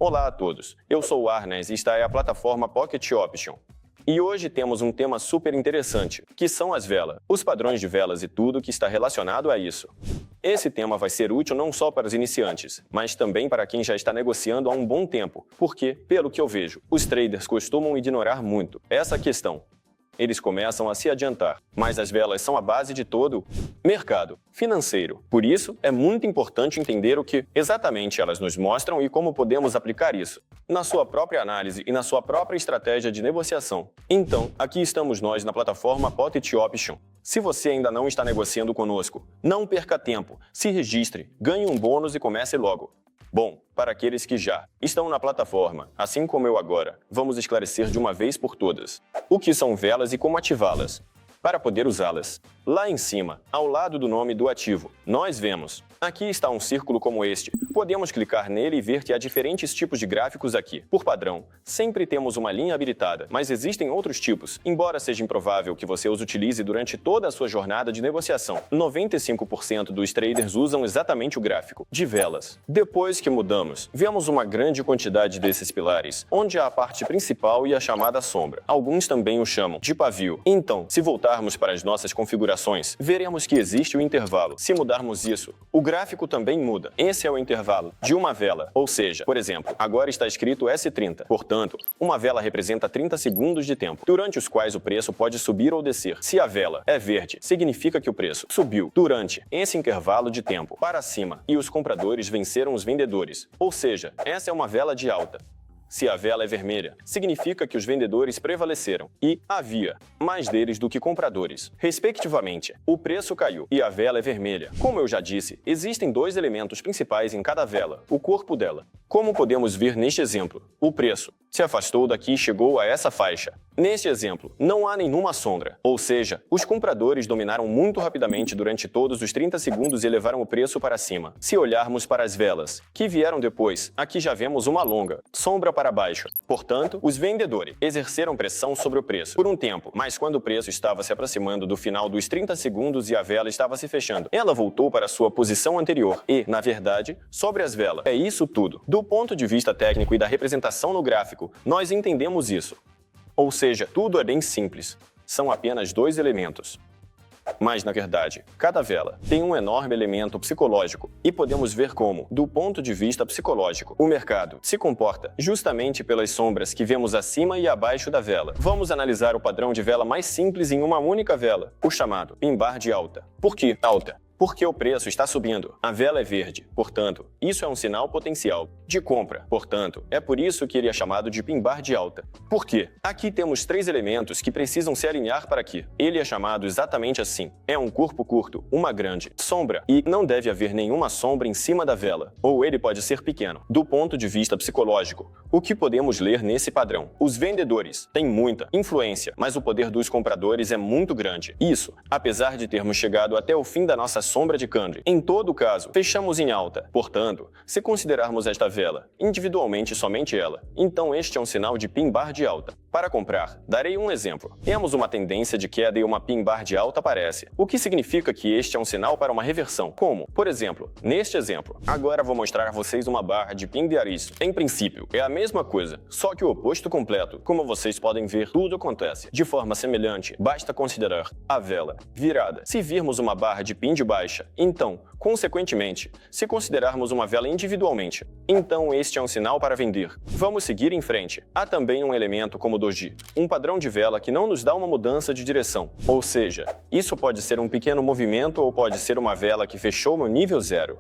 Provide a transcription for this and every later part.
Olá a todos, eu sou o Arnes e esta é a plataforma Pocket Option. E hoje temos um tema super interessante, que são as velas, os padrões de velas e tudo que está relacionado a isso. Esse tema vai ser útil não só para os iniciantes, mas também para quem já está negociando há um bom tempo, porque, pelo que eu vejo, os traders costumam ignorar muito essa questão. Eles começam a se adiantar, mas as velas são a base de todo o mercado financeiro. Por isso, é muito importante entender o que exatamente elas nos mostram e como podemos aplicar isso na sua própria análise e na sua própria estratégia de negociação. Então, aqui estamos nós na plataforma Pocket Option. Se você ainda não está negociando conosco, não perca tempo, se registre, ganhe um bônus e comece logo. Bom, para aqueles que já estão na plataforma, assim como eu agora, vamos esclarecer de uma vez por todas o que são velas e como ativá-las. Para poder usá-las, lá em cima, ao lado do nome do ativo, nós vemos. Aqui está um círculo como este. Podemos clicar nele e ver que há diferentes tipos de gráficos aqui. Por padrão, sempre temos uma linha habilitada, mas existem outros tipos. Embora seja improvável que você os utilize durante toda a sua jornada de negociação, 95% dos traders usam exatamente o gráfico de velas. Depois que mudamos, vemos uma grande quantidade desses pilares, onde há a parte principal e a chamada sombra. Alguns também o chamam de pavio. Então, se voltarmos para as nossas configurações, veremos que existe o intervalo. Se mudarmos isso, o gráfico também muda. Esse é o intervalo de uma vela, ou seja, por exemplo, agora está escrito S30. Portanto, uma vela representa 30 segundos de tempo, durante os quais o preço pode subir ou descer. Se a vela é verde, significa que o preço subiu durante esse intervalo de tempo para cima e os compradores venceram os vendedores, ou seja, essa é uma vela de alta. Se a vela é vermelha, significa que os vendedores prevaleceram e havia mais deles do que compradores. Respectivamente, o preço caiu e a vela é vermelha. Como eu já disse, existem dois elementos principais em cada vela, o corpo dela. Como podemos ver neste exemplo, o preço se afastou daqui e chegou a essa faixa. Neste exemplo, não há nenhuma sombra, ou seja, os compradores dominaram muito rapidamente durante todos os 30 segundos e levaram o preço para cima. Se olharmos para as velas que vieram depois, aqui já vemos uma longa sombra para baixo. Portanto, os vendedores exerceram pressão sobre o preço por um tempo, mas quando o preço estava se aproximando do final dos 30 segundos e a vela estava se fechando, ela voltou para sua posição anterior e, na verdade, sobre as velas. É isso tudo. Do ponto de vista técnico e da representação no gráfico, nós entendemos isso. Ou seja, tudo é bem simples. São apenas dois elementos. Mas, na verdade, cada vela tem um enorme elemento psicológico e podemos ver como, do ponto de vista psicológico, o mercado se comporta justamente pelas sombras que vemos acima e abaixo da vela. Vamos analisar o padrão de vela mais simples em uma única vela, o chamado pin bar de alta. Por que alta? Porque o preço está subindo. A vela é verde, portanto, isso é um sinal potencial de compra. Portanto, é por isso que ele é chamado de pin bar de alta. Por quê? Aqui temos três elementos que precisam se alinhar para que ele é chamado exatamente assim. É um corpo curto, uma grande sombra, e não deve haver nenhuma sombra em cima da vela, ou ele pode ser pequeno. Do ponto de vista psicológico, o que podemos ler nesse padrão? Os vendedores têm muita influência, mas o poder dos compradores é muito grande. Isso, apesar de termos chegado até o fim da nossa sombra de candle. Em todo caso, fechamos em alta. Portanto, se considerarmos esta vela individualmente somente ela, então este é um sinal de pin bar de alta. Para comprar, darei um exemplo. Temos uma tendência de queda e uma pin bar de alta aparece, o que significa que este é um sinal para uma reversão. Como? Por exemplo, neste exemplo. Agora vou mostrar a vocês uma barra de pin de Aristo. Em princípio, é a mesma coisa, só que o oposto completo. Como vocês podem ver, tudo acontece de forma semelhante. Basta considerar a vela virada. Se virmos uma barra de pin de baixa, então, consequentemente, se considerarmos uma vela individualmente, então este é um sinal para vender. Vamos seguir em frente. Há também um elemento como o doji, um padrão de vela que não nos dá uma mudança de direção. Ou seja, isso pode ser um pequeno movimento ou pode ser uma vela que fechou no nível zero.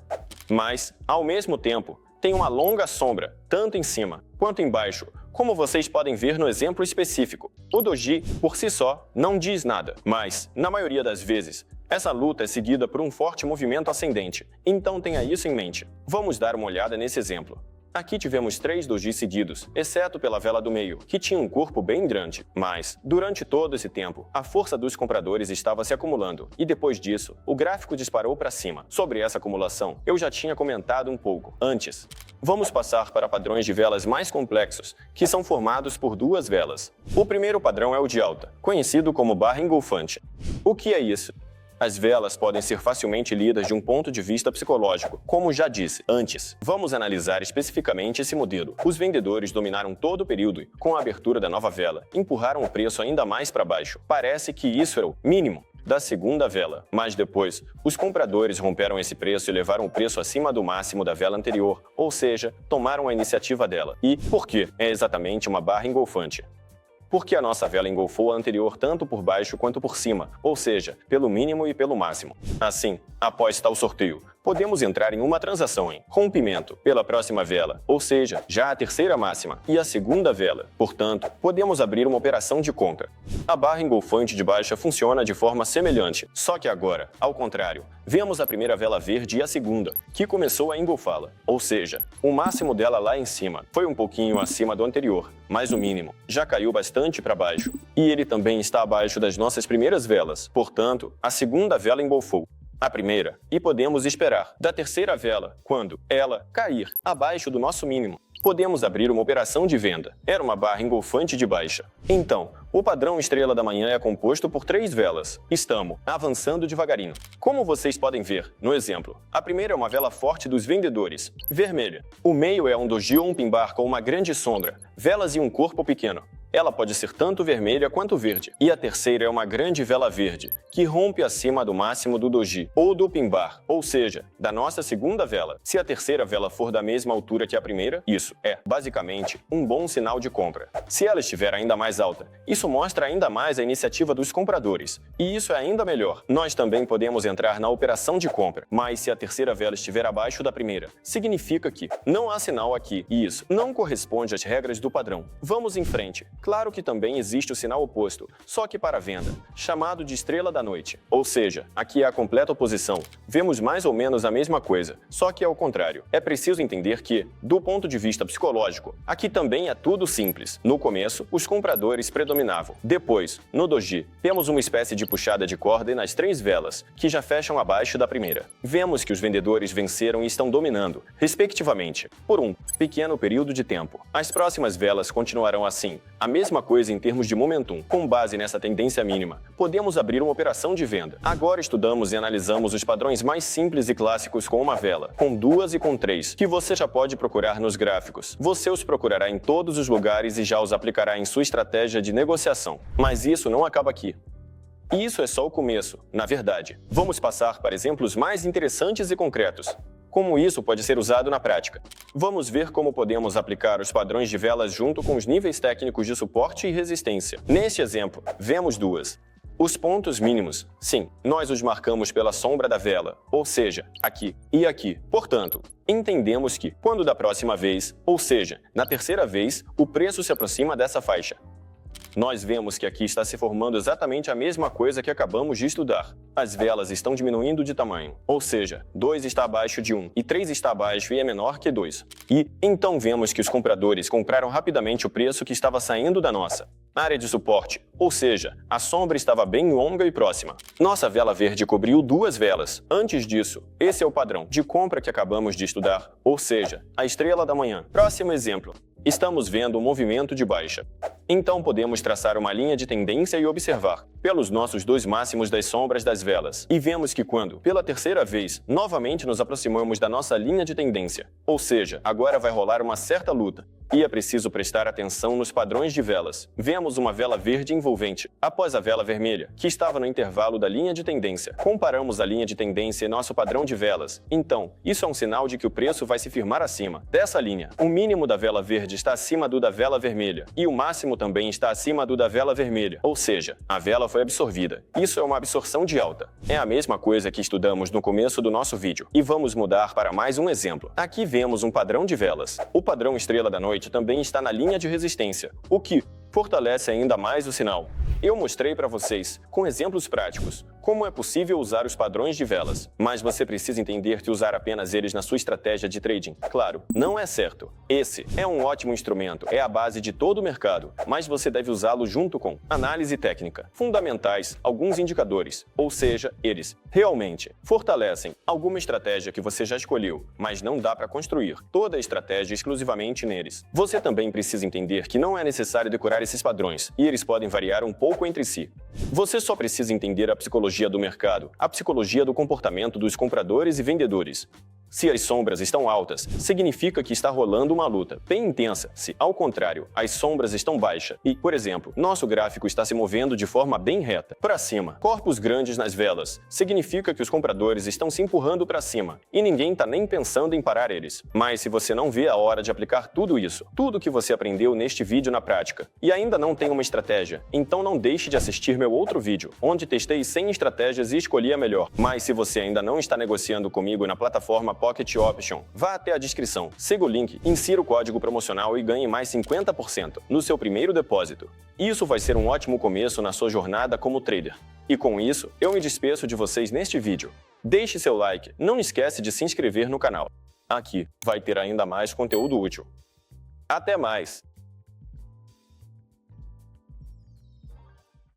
Mas, ao mesmo tempo, tem uma longa sombra, tanto em cima quanto embaixo, como vocês podem ver no exemplo específico. O doji, por si só, não diz nada, mas, na maioria das vezes, essa luta é seguida por um forte movimento ascendente, então tenha isso em mente. Vamos dar uma olhada nesse exemplo. Aqui tivemos 3 dojis seguidos, exceto pela vela do meio, que tinha um corpo bem grande. Mas, durante todo esse tempo, a força dos compradores estava se acumulando, e depois disso, o gráfico disparou para cima. Sobre essa acumulação, eu já tinha comentado um pouco antes. Vamos passar para padrões de velas mais complexos, que são formados por duas velas. O primeiro padrão é o de alta, conhecido como barra engolfante. O que é isso? As velas podem ser facilmente lidas de um ponto de vista psicológico, como já disse antes. Vamos analisar especificamente esse modelo. Os vendedores dominaram todo o período e, com a abertura da nova vela, empurraram o preço ainda mais para baixo. Parece que isso era o mínimo da segunda vela, mas depois, os compradores romperam esse preço e levaram o preço acima do máximo da vela anterior, ou seja, tomaram a iniciativa dela. E por quê? É exatamente uma barra engolfante. Porque a nossa vela engolfou a anterior tanto por baixo quanto por cima, ou seja, pelo mínimo e pelo máximo. Assim, após tal sorteio, podemos entrar em uma transação em rompimento pela próxima vela, ou seja, já a terceira máxima e a segunda vela. Portanto, podemos abrir uma operação de compra. A barra engolfante de baixa funciona de forma semelhante, só que agora, ao contrário, vemos a primeira vela verde e a segunda, que começou a engolfá-la, ou seja, o máximo dela lá em cima foi um pouquinho acima do anterior, mas o mínimo já caiu bastante para baixo. E ele também está abaixo das nossas primeiras velas, portanto, a segunda vela engolfou a primeira, e podemos esperar da terceira vela, quando ela cair abaixo do nosso mínimo, podemos abrir uma operação de venda. Era uma barra engolfante de baixa. Então, o padrão estrela da manhã é composto por 3 velas. Estamos avançando devagarinho. Como vocês podem ver no exemplo, a primeira é uma vela forte dos vendedores, vermelha. O meio é um doji ou um pin bar com uma grande sombra, velas e um corpo pequeno. Ela pode ser tanto vermelha quanto verde. E a terceira é uma grande vela verde, que rompe acima do máximo do doji, ou do pin bar, ou seja, da nossa segunda vela. Se a terceira vela for da mesma altura que a primeira, isso é, basicamente, um bom sinal de compra. Se ela estiver ainda mais alta, isso mostra ainda mais a iniciativa dos compradores. E isso é ainda melhor. Nós também podemos entrar na operação de compra, mas se a terceira vela estiver abaixo da primeira, significa que não há sinal aqui, e isso não corresponde às regras do padrão. Vamos em frente. Claro que também existe o sinal oposto, só que para venda, chamado de estrela da noite. Ou seja, aqui é a completa oposição. Vemos mais ou menos a mesma coisa, só que é o contrário. É preciso entender que, do ponto de vista psicológico, aqui também é tudo simples. No começo, os compradores predominavam. Depois, no doji, temos uma espécie de puxada de corda nas 3 velas, que já fecham abaixo da primeira. Vemos que os vendedores venceram e estão dominando, respectivamente, por um pequeno período de tempo. As próximas velas continuarão assim. A mesma coisa em termos de momentum. Com base nessa tendência mínima, podemos abrir uma operação de venda. Agora estudamos e analisamos os padrões mais simples e clássicos com uma vela, com 2 e com 3, que você já pode procurar nos gráficos. Você os procurará em todos os lugares e já os aplicará em sua estratégia de negociação. Mas isso não acaba aqui. E isso é só o começo, na verdade. Vamos passar para exemplos mais interessantes e concretos. Como isso pode ser usado na prática. Vamos ver como podemos aplicar os padrões de velas junto com os níveis técnicos de suporte e resistência. Neste exemplo, vemos 2. Os pontos mínimos, sim, nós os marcamos pela sombra da vela, ou seja, aqui e aqui. Portanto, entendemos que, quando da próxima vez, ou seja, na terceira vez, o preço se aproxima dessa faixa. Nós vemos que aqui está se formando exatamente a mesma coisa que acabamos de estudar. As velas estão diminuindo de tamanho, ou seja, 2 está abaixo de 1 e 3 está abaixo e é menor que 2. E então vemos que os compradores compraram rapidamente o preço que estava saindo da nossa área de suporte, ou seja, a sombra estava bem longa e próxima. Nossa vela verde cobriu 2 velas. Antes disso, esse é o padrão de compra que acabamos de estudar, ou seja, a estrela da manhã. Próximo exemplo. Estamos vendo um movimento de baixa. Então podemos traçar uma linha de tendência e observar pelos nossos 2 máximos das sombras das velas. E vemos que quando, pela terceira vez, novamente nos aproximamos da nossa linha de tendência, ou seja, agora vai rolar uma certa luta. E é preciso prestar atenção nos padrões de velas. Vemos uma vela verde envolvente, após a vela vermelha, que estava no intervalo da linha de tendência. Comparamos a linha de tendência e nosso padrão de velas. Então, isso é um sinal de que o preço vai se firmar acima dessa linha. O mínimo da vela verde está acima do da vela vermelha, e o máximo também está acima do da vela vermelha, ou seja, a vela foi absorvida. Isso é uma absorção de alta. É a mesma coisa que estudamos no começo do nosso vídeo. E vamos mudar para mais um exemplo. Aqui vemos um padrão de velas. O padrão estrela da noite também está na linha de resistência, o que fortalece ainda mais o sinal. Eu mostrei para vocês, com exemplos práticos, como é possível usar os padrões de velas, mas você precisa entender que usar apenas eles na sua estratégia de trading, claro, não é certo. Esse é um ótimo instrumento, é a base de todo o mercado, mas você deve usá-lo junto com análise técnica, fundamentais, alguns indicadores, ou seja, eles realmente fortalecem alguma estratégia que você já escolheu, mas não dá para construir toda a estratégia exclusivamente neles. Você também precisa entender que não é necessário decorar esses padrões, e eles podem variar um pouco entre si. Você só precisa entender a psicologia psicologia do mercado, a psicologia do comportamento dos compradores e vendedores. Se as sombras estão altas, significa que está rolando uma luta bem intensa. Se, ao contrário, as sombras estão baixas e, por exemplo, nosso gráfico está se movendo de forma bem reta, para cima, corpos grandes nas velas, significa que os compradores estão se empurrando para cima e ninguém está nem pensando em parar eles. Mas se você não vê a hora de aplicar tudo isso, tudo que você aprendeu neste vídeo na prática, e ainda não tem uma estratégia, então não deixe de assistir meu outro vídeo, onde testei 100 estratégias e escolhi a melhor. Mas se você ainda não está negociando comigo na plataforma Pocket Option, vá até a descrição, siga o link, insira o código promocional e ganhe mais 50% no seu primeiro depósito. Isso vai ser um ótimo começo na sua jornada como trader. E com isso, eu me despeço de vocês neste vídeo. Deixe seu like, não esquece de se inscrever no canal. Aqui vai ter ainda mais conteúdo útil. Até mais!